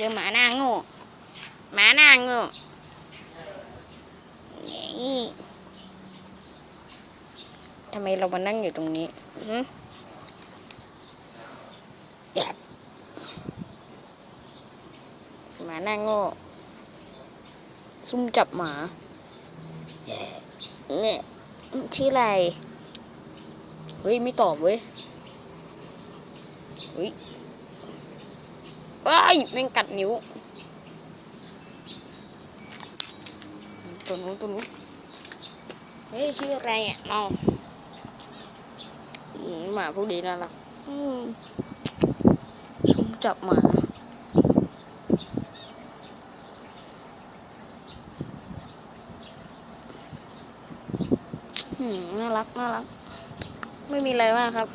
จอหมาหน้าโง่หมาหน้าโง่นี่ทำไมเรามานั่งอยู่ตรงนี้หมาหน้าโง่ซุ่มจับหมาเนี่ยชื่ออะไรเฮ้ยไม่ตอบเว้ยเฮ้ยว้ายแม่งกัดนิ้วตัวนู้นเฮ้ยชื่ออะไรอ่ะเราหมาพวกนี้น่ารักซุ่มจับหมาน่ารักไม่มีอะไรมากครับ